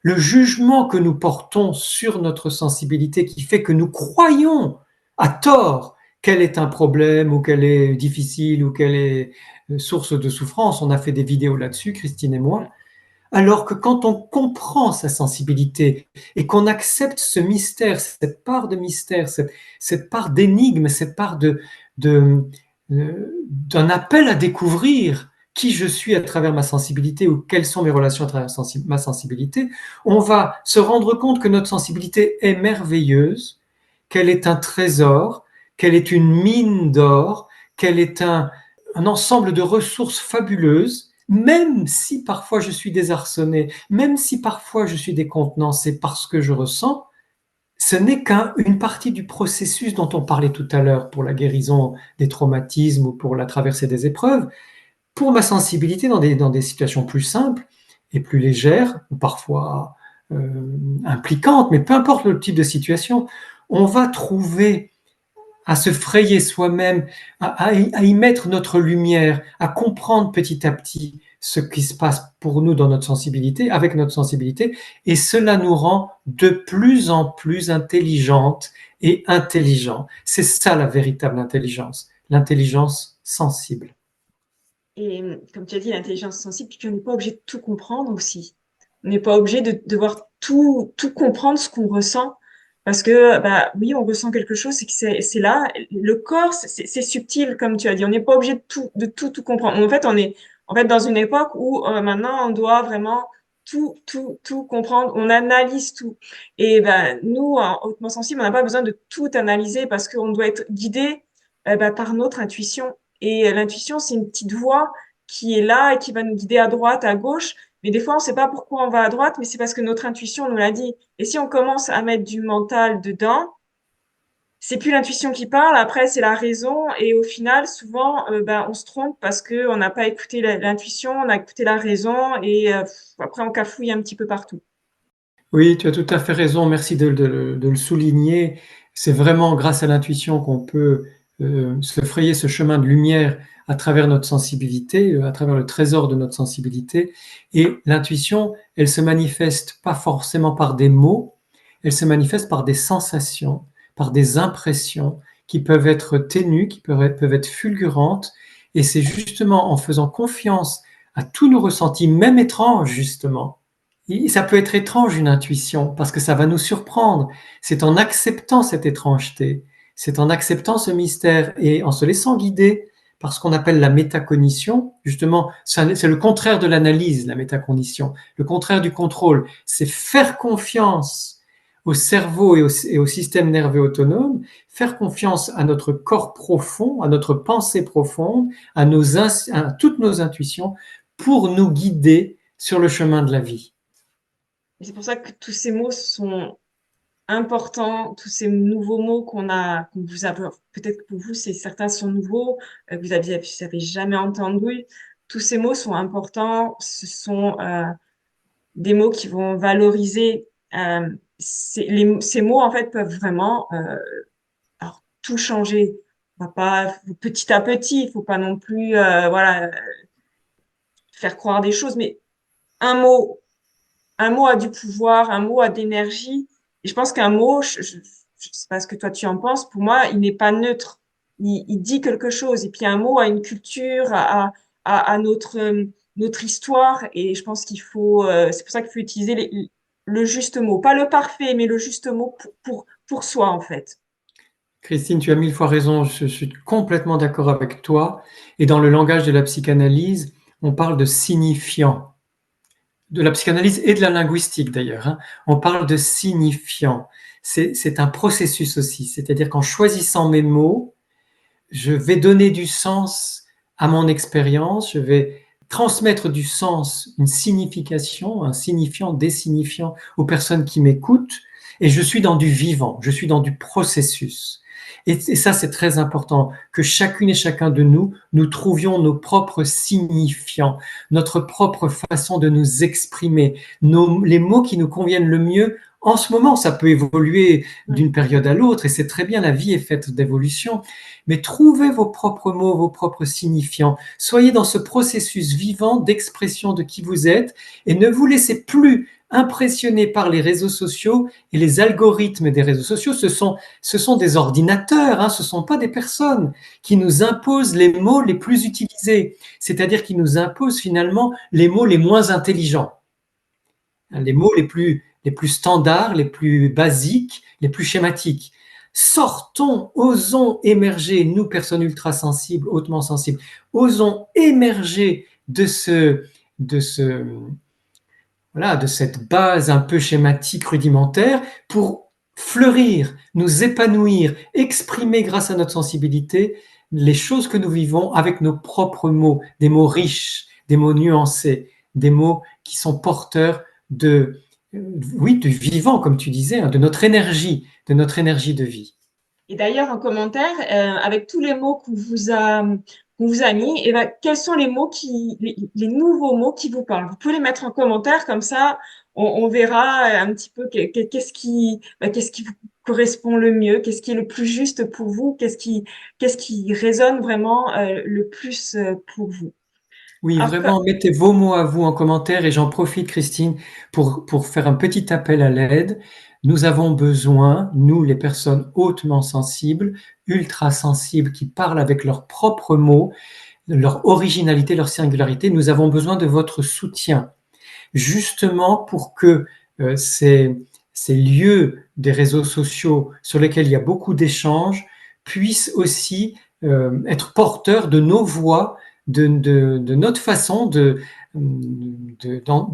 Speaker 2: le jugement que nous portons sur notre sensibilité qui fait que nous croyons à tort qu'elle est un problème ou qu'elle est difficile ou qu'elle est source de souffrance. On a fait des vidéos là-dessus, Christine et moi. Alors que quand on comprend sa sensibilité et qu'on accepte ce mystère, cette part de mystère, cette part d'énigme, cette part d'un appel à découvrir qui je suis à travers ma sensibilité ou quelles sont mes relations à travers ma sensibilité, on va se rendre compte que notre sensibilité est merveilleuse, qu'elle est un trésor, qu'elle est une mine d'or, qu'elle est un ensemble de ressources fabuleuses, même si parfois je suis désarçonné, même si parfois je suis décontenancé parce que je ressens, ce n'est qu'une partie du processus dont on parlait tout à l'heure pour la guérison des traumatismes ou pour la traversée des épreuves. Pour ma sensibilité dans des situations plus simples et plus légères, ou parfois impliquantes, mais peu importe le type de situation, on va trouver à se frayer soi-même, à y mettre notre lumière, à comprendre petit à petit ce qui se passe pour nous dans notre sensibilité, avec notre sensibilité, et cela nous rend de plus en plus intelligentes et intelligents. C'est ça la véritable intelligence, l'intelligence sensible.
Speaker 1: Et comme tu as dit, l'intelligence sensible, puis on n'est pas obligé de tout comprendre aussi. On n'est pas obligé de devoir tout comprendre ce qu'on ressent. Parce que, bah, oui, on ressent quelque chose, c'est que c'est là. Le corps, c'est subtil, comme tu as dit. On n'est pas obligé de tout comprendre. En fait, on est, en fait, dans une époque où, maintenant, on doit vraiment tout comprendre. On analyse tout. Et ben, nous, en hautement sensible, on n'a pas besoin de tout analyser parce qu'on doit être guidé, par notre intuition. Et l'intuition, c'est une petite voix qui est là et qui va nous guider à droite, à gauche. Mais des fois, on ne sait pas pourquoi on va à droite, mais c'est parce que notre intuition nous l'a dit. Et si on commence à mettre du mental dedans, c'est plus l'intuition qui parle, après c'est la raison. Et au final, souvent, on se trompe parce que on n'a pas écouté l'intuition, on a écouté la raison et après on cafouille un petit peu partout.
Speaker 2: Oui, tu as tout à fait raison. Merci de le souligner. C'est vraiment grâce à l'intuition qu'on peut se frayer ce chemin de lumière à travers notre sensibilité, à travers le trésor de notre sensibilité. Et l'intuition, elle se manifeste pas forcément par des mots, elle se manifeste par des sensations, par des impressions qui peuvent être ténues, qui peuvent être fulgurantes. Et c'est justement en faisant confiance à tous nos ressentis, même étranges justement, ça peut être étrange une intuition parce que ça va nous surprendre. C'est en acceptant cette étrangeté, c'est en acceptant ce mystère et en se laissant guider par ce qu'on appelle la métacognition. Justement, c'est le contraire de l'analyse, la métacognition. Le contraire du contrôle, c'est faire confiance au cerveau et au système nerveux autonome, faire confiance à notre corps profond, à notre pensée profonde, à toutes nos intuitions pour nous guider sur le chemin de la vie.
Speaker 1: Et c'est pour ça que tous ces mots sont importants, tous ces nouveaux mots qu'on vous a, peut-être que pour vous, certains sont nouveaux, vous avez jamais entendu. Tous ces mots sont importants. Ce sont des mots qui vont valoriser. Ces mots, en fait, peuvent vraiment alors, tout changer. On va pas petit à petit. Il faut pas non plus, voilà, faire croire des choses. Mais un mot, un mot a du pouvoir, un mot a d'énergie. Et je pense qu'un mot, je sais pas ce que toi tu en penses. Pour moi, il n'est pas neutre. Il dit quelque chose. Et puis un mot a une culture, a notre histoire. Et je pense qu'il faut, c'est pour ça qu'il faut utiliser le juste mot. Pas le parfait, mais le juste mot pour soi, en fait.
Speaker 2: Christine, tu as mille fois raison, je suis complètement d'accord avec toi. Et dans le langage de la psychanalyse, on parle de signifiant, de la psychanalyse et de la linguistique d'ailleurs, hein. On parle de signifiant. C'est un processus aussi, c'est-à-dire qu'en choisissant mes mots, je vais donner du sens à mon expérience, je vais transmettre du sens, une signification, un signifiant, des signifiants aux personnes qui m'écoutent, et je suis dans du vivant, je suis dans du processus. Et ça, c'est très important, que chacune et chacun de nous, nous trouvions nos propres signifiants, notre propre façon de nous exprimer, les mots qui nous conviennent le mieux. En ce moment, ça peut évoluer d'une période à l'autre, et c'est très bien, la vie est faite d'évolution, mais trouvez vos propres mots, vos propres signifiants. Soyez dans ce processus vivant d'expression de qui vous êtes, et ne vous laissez plus impressionner par les réseaux sociaux et les algorithmes des réseaux sociaux. Ce sont des ordinateurs, hein, ce ne sont pas des personnes qui nous imposent les mots les plus utilisés, c'est-à-dire qui nous imposent finalement les mots les moins intelligents. les mots les plus standards, les plus basiques, les plus schématiques. Sortons, osons émerger, nous, personnes ultra sensibles, hautement sensibles, osons émerger de ce, voilà, de cette base un peu schématique, rudimentaire, pour fleurir, nous épanouir, exprimer grâce à notre sensibilité les choses que nous vivons avec nos propres mots, des mots riches, des mots nuancés, des mots qui sont porteurs de, oui, du vivant, comme tu disais, hein, de notre énergie de vie.
Speaker 1: Et d'ailleurs, en commentaire, avec tous les mots qu'on vous a mis, et ben, quels sont les mots les nouveaux mots qui vous parlent? Vous pouvez les mettre en commentaire, comme ça, on verra un petit peu qu'est-ce qui vous correspond le mieux, qu'est-ce qui est le plus juste pour vous, qu'est-ce qui résonne vraiment le plus pour vous.
Speaker 2: Oui,
Speaker 1: Après,
Speaker 2: vraiment, mettez vos mots à vous en commentaire et j'en profite, Christine, pour faire un petit appel à l'aide. Nous avons besoin, nous, les personnes hautement sensibles, ultra sensibles, qui parlent avec leurs propres mots, leur originalité, leur singularité, nous avons besoin de votre soutien, justement pour que ces lieux des réseaux sociaux sur lesquels il y a beaucoup d'échanges puissent aussi être porteurs de nos voix, de notre façon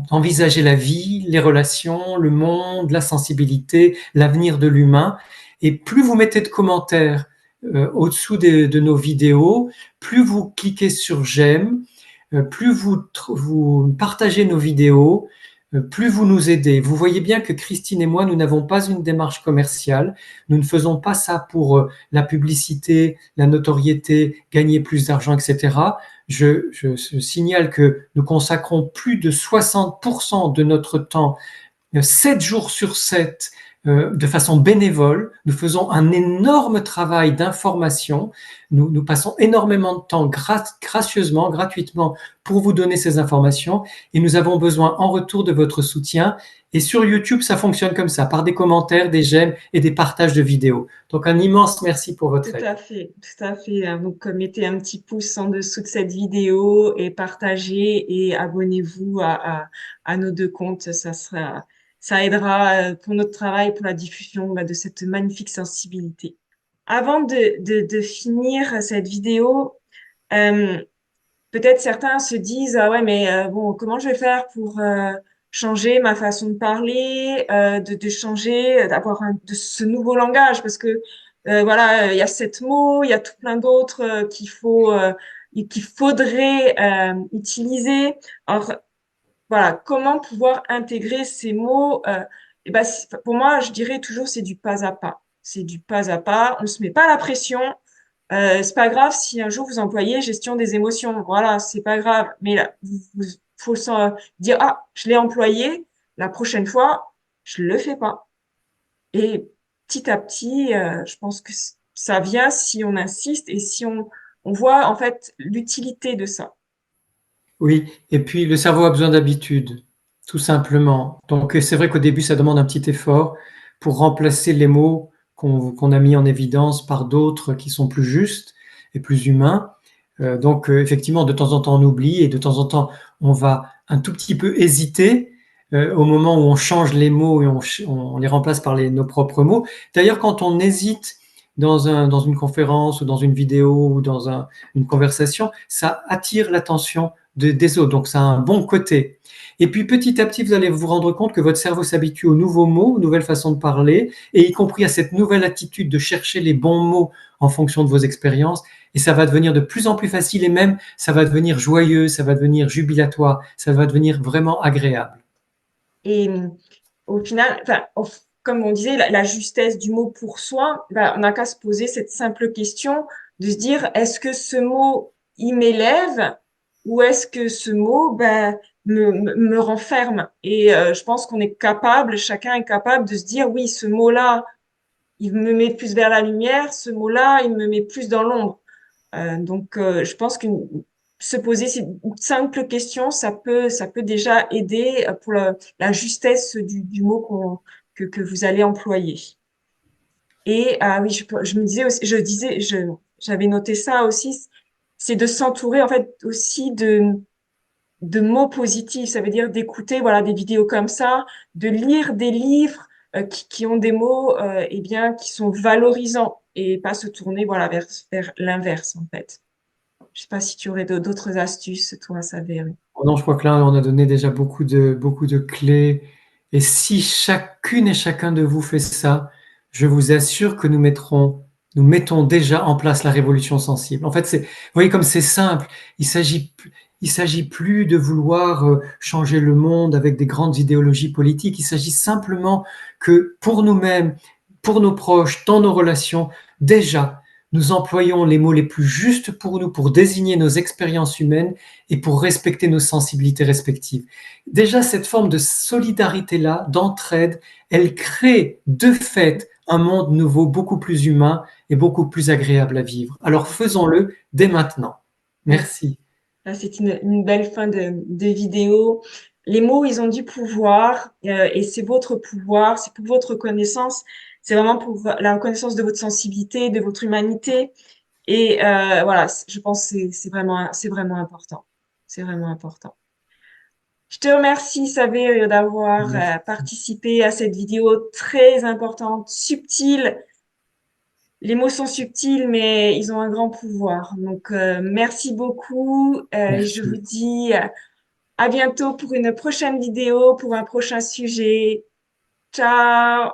Speaker 2: d'envisager la vie, les relations, le monde, la sensibilité, l'avenir de l'humain. Et plus vous mettez de commentaires au-dessous de nos vidéos, plus vous cliquez sur j'aime, plus vous partagez nos vidéos, plus vous nous aidez. Vous voyez bien que Christine et moi, nous n'avons pas une démarche commerciale. Nous ne faisons pas ça pour la publicité, la notoriété, gagner plus d'argent, etc. Je signale que nous consacrons plus de 60% de notre temps 7 jours sur 7 de façon bénévole. Nous faisons un énorme travail d'information. Nous passons énormément de temps gracieusement, gratuitement pour vous donner ces informations et nous avons besoin en retour de votre soutien. Et sur YouTube, ça fonctionne comme ça, par des commentaires, des j'aime et des partages de vidéos. Donc un immense merci pour votre
Speaker 1: tout
Speaker 2: aide.
Speaker 1: à fait, tout à fait. Donc, mettez un petit pouce en dessous de cette vidéo et partagez et abonnez-vous à nos deux comptes. Ça aidera pour notre travail, pour la diffusion de cette magnifique sensibilité. Avant de finir cette vidéo, euh, peut-être certains se disent, ah ouais, mais bon, comment je vais faire pour changer ma façon de parler, de changer, de ce nouveau langage, parce que voilà, il y a 7 mots, il y a tout plein d'autres qu'il faudrait utiliser. Alors voilà, comment pouvoir intégrer ces mots et ben, pour moi, je dirais toujours c'est du pas à pas. C'est du pas à pas. On se met pas la pression. C'est pas grave si un jour vous employez gestion des émotions. Voilà, c'est pas grave. Mais là, faut dire, ah, je l'ai employé. La prochaine fois, je le fais pas. Et petit à petit, je pense que ça vient si on insiste et si on voit en fait l'utilité de ça.
Speaker 2: Oui, et puis le cerveau a besoin d'habitude, tout simplement. Donc c'est vrai qu'au début, ça demande un petit effort pour remplacer les mots qu'on a mis en évidence par d'autres qui sont plus justes et plus humains. Donc effectivement, de temps en temps, on oublie et de temps en temps, on va un tout petit peu hésiter au moment où on change les mots et on les remplace par nos propres mots. D'ailleurs, quand on hésite dans une conférence ou dans une vidéo ou dans une conversation, ça attire l'attention des autres. Donc, ça a un bon côté. Et puis, petit à petit, vous allez vous rendre compte que votre cerveau s'habitue aux nouveaux mots, aux nouvelles façons de parler, et y compris à cette nouvelle attitude de chercher les bons mots en fonction de vos expériences. Et ça va devenir de plus en plus facile et même, ça va devenir joyeux, ça va devenir jubilatoire, ça va devenir vraiment agréable.
Speaker 1: Et au final, enfin, comme on disait, la justesse du mot pour soi, ben, on n'a qu'à se poser cette simple question de se dire, est-ce que ce mot, il m'élève ou est-ce que ce mot, ben, me renferme? Et je pense qu'on est capable, chacun est capable de se dire, oui, ce mot-là, il me met plus vers la lumière, ce mot-là, il me met plus dans l'ombre. Donc, je pense que se poser ces simples questions, ça peut déjà aider pour la justesse du mot que vous allez employer. Et ah oui, je me disais aussi, j'avais noté ça aussi, c'est de s'entourer en fait aussi de mots positifs. Ça veut dire d'écouter, voilà, des vidéos comme ça, de lire des livres qui ont des mots, eh bien, qui sont valorisants et pas se tourner, voilà, vers l'inverse, en fait. Je sais pas si tu aurais d'autres astuces, toi, ça s'avérer.
Speaker 2: Oh non, je crois que là, on a donné déjà beaucoup de clés. Et si chacune et chacun de vous fait ça, je vous assure que nous mettons déjà en place la révolution sensible. En fait, vous voyez comme c'est simple. Il s'agit plus de vouloir changer le monde avec des grandes idéologies politiques. Il s'agit simplement que pour nous-mêmes, pour nos proches, dans nos relations, déjà, nous employons les mots les plus justes pour nous, pour désigner nos expériences humaines et pour respecter nos sensibilités respectives. Déjà, cette forme de solidarité-là, d'entraide, elle crée de fait un monde nouveau, beaucoup plus humain et beaucoup plus agréable à vivre. Alors faisons-le dès maintenant.
Speaker 1: Ouais.
Speaker 2: Merci.
Speaker 1: Là, c'est une belle fin de vidéo. Les mots, ils ont du pouvoir et c'est votre pouvoir, c'est pour votre reconnaissance, c'est vraiment pour la reconnaissance de votre sensibilité, de votre humanité. Et voilà, je pense que c'est vraiment important. C'est vraiment important. Je te remercie, Savé, d'avoir
Speaker 2: Merci.
Speaker 1: participé à cette vidéo très importante, subtile. Les mots sont subtils, mais ils ont un grand pouvoir. Donc, merci beaucoup. Je vous
Speaker 2: Merci.
Speaker 1: dis à bientôt pour une prochaine vidéo, pour un prochain sujet. Ciao!